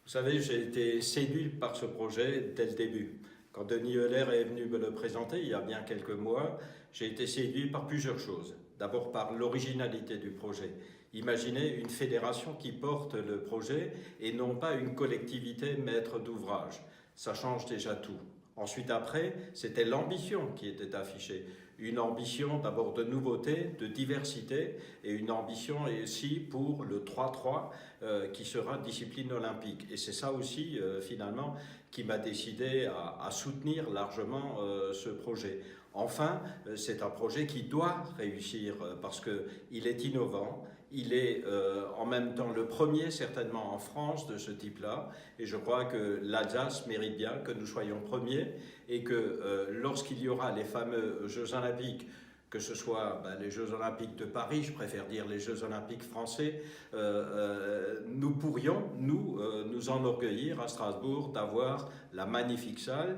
Vous savez, j'ai été séduit par ce projet dès le début. Quand Denis Euler est venu me le présenter il y a bien quelques mois, j'ai été séduit par plusieurs choses. D'abord par l'originalité du projet. Imaginez une fédération qui porte le projet et non pas une collectivité maître d'ouvrage. Ça change déjà tout. Ensuite, après, c'était l'ambition qui était affichée. Une ambition d'abord de nouveauté, de diversité, et une ambition aussi pour le 3-3 qui sera discipline olympique. Et c'est ça aussi, finalement, qui m'a décidé à soutenir largement ce projet. Enfin, c'est un projet qui doit réussir parce qu'il est innovant, il est en même temps le premier certainement en France de ce type-là, et je crois que l'Alsace mérite bien que nous soyons premiers et que lorsqu'il y aura les fameux Jeux Olympiques, que ce soit les Jeux Olympiques de Paris, je préfère dire les Jeux Olympiques français, nous pourrions, nous enorgueillir à Strasbourg d'avoir la magnifique salle.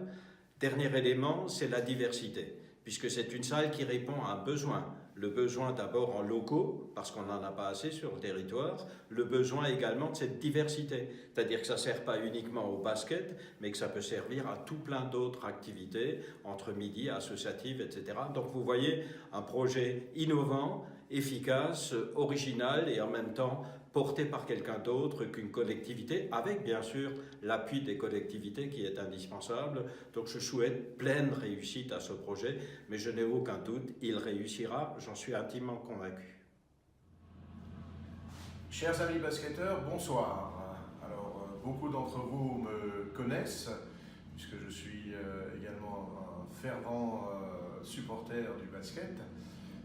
Dernier élément, c'est la diversité, puisque c'est une salle qui répond à un besoin. Le besoin d'abord en locaux, parce qu'on n'en a pas assez sur le territoire, le besoin également de cette diversité, c'est-à-dire que ça ne sert pas uniquement au basket, mais que ça peut servir à tout plein d'autres activités, entre midi, associatives, etc. Donc vous voyez un projet innovant, efficace, original et en même temps porté par quelqu'un d'autre qu'une collectivité, avec bien sûr l'appui des collectivités qui est indispensable. Donc je souhaite pleine réussite à ce projet, mais je n'ai aucun doute, il réussira, j'en suis intimement convaincu. Chers amis basketteurs, bonsoir. Alors, beaucoup d'entre vous me connaissent, puisque je suis également un fervent supporter du basket.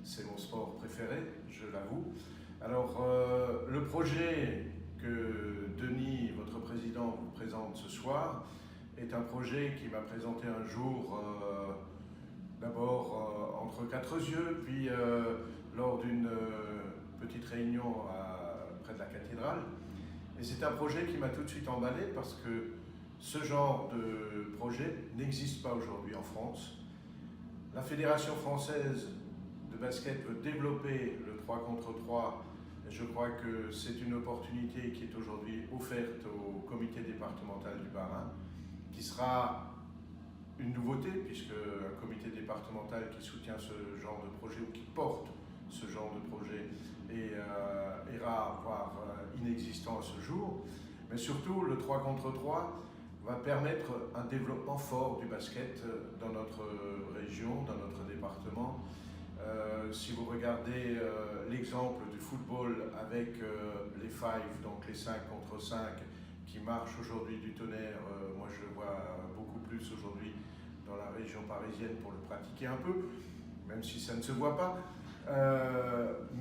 C'est mon sport préféré, je l'avoue. Alors, le projet que Denis, votre président, vous présente ce soir, est un projet qui m'a présenté un jour, d'abord entre quatre yeux, puis lors d'une petite réunion près de la cathédrale. Et c'est un projet qui m'a tout de suite emballé parce que ce genre de projet n'existe pas aujourd'hui en France. La Fédération française de basket veut développer le 3 contre 3. Et je crois que c'est une opportunité qui est aujourd'hui offerte au comité départemental du Bas-Rhin, qui sera une nouveauté, puisque un comité départemental qui soutient ce genre de projet ou qui porte ce genre de projet est rare, voire inexistant à ce jour. Mais surtout, le 3 contre 3 va permettre un développement fort du basket dans notre région, dans notre département. Si vous regardez l'exemple du football avec les five, donc les 5 contre 5, qui marchent aujourd'hui du tonnerre, moi je le vois beaucoup plus aujourd'hui dans la région parisienne pour le pratiquer un peu, même si ça ne se voit pas.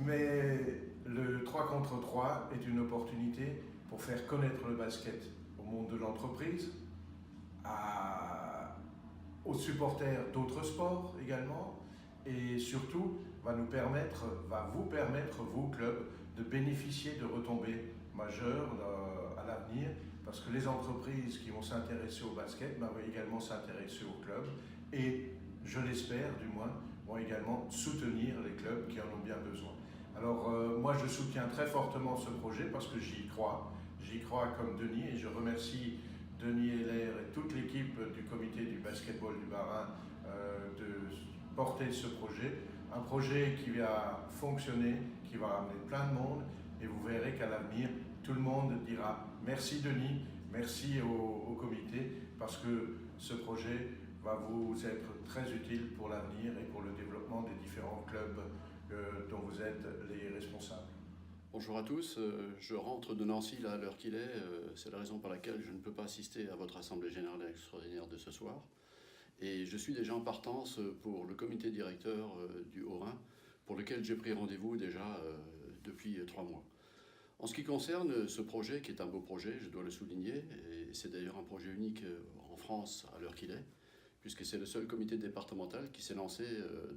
Mais le 3 contre 3 est une opportunité pour faire connaître le basket au monde de l'entreprise, aux supporters d'autres sports également, et surtout va vous permettre, vous, club, de bénéficier de retombées majeures à l'avenir, parce que les entreprises qui vont s'intéresser au basket vont également s'intéresser au club, et je l'espère du moins, vont également soutenir les clubs qui en ont bien besoin. Alors moi je soutiens très fortement ce projet parce que j'y crois comme Denis, et je remercie Denis Heller et toute l'équipe du comité du basketball du Bas-Rhin de porter ce projet, un projet qui va fonctionner, qui va ramener plein de monde, et vous verrez qu'à l'avenir, tout le monde dira merci Denis, merci au comité, parce que ce projet va vous être très utile pour l'avenir et pour le développement des différents clubs dont vous êtes les responsables. Bonjour à tous, je rentre de Nancy là, à l'heure qu'il est, c'est la raison pour laquelle je ne peux pas assister à votre assemblée générale extraordinaire de ce soir. Et je suis déjà en partance pour le comité directeur du Haut-Rhin, pour lequel j'ai pris rendez-vous déjà depuis 3 mois. En ce qui concerne ce projet, qui est un beau projet, je dois le souligner, et c'est d'ailleurs un projet unique en France à l'heure qu'il est, puisque c'est le seul comité départemental qui s'est lancé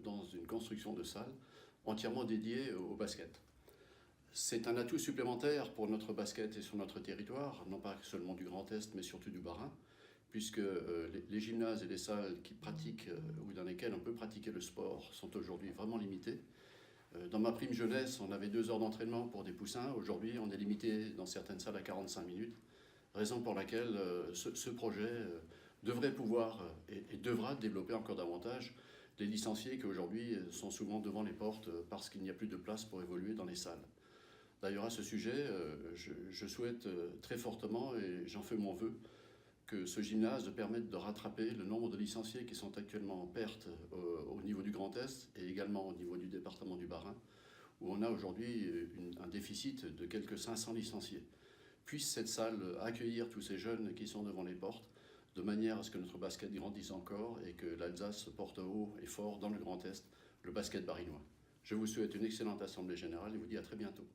dans une construction de salle entièrement dédiée au basket. C'est un atout supplémentaire pour notre basket et sur notre territoire, non pas seulement du Grand Est, mais surtout du Bas-Rhin, puisque les gymnases et les salles qui pratiquent ou dans lesquelles on peut pratiquer le sport sont aujourd'hui vraiment limités. Dans ma prime jeunesse, on avait 2 heures d'entraînement pour des poussins. Aujourd'hui, on est limité dans certaines salles à 45 minutes. raison pour laquelle ce projet devrait pouvoir et devra développer encore davantage les licenciés qui aujourd'hui sont souvent devant les portes parce qu'il n'y a plus de place pour évoluer dans les salles. D'ailleurs, à ce sujet, je souhaite très fortement, et j'en fais mon vœu, que ce gymnase permette de rattraper le nombre de licenciés qui sont actuellement en perte au niveau du Grand Est et également au niveau du département du Bas-Rhin, où on a aujourd'hui un déficit de quelques 500 licenciés. Puisse cette salle accueillir tous ces jeunes qui sont devant les portes, de manière à ce que notre basket grandisse encore et que l'Alsace porte haut et fort dans le Grand Est le basket barinois. Je vous souhaite une excellente assemblée générale et vous dis à très bientôt.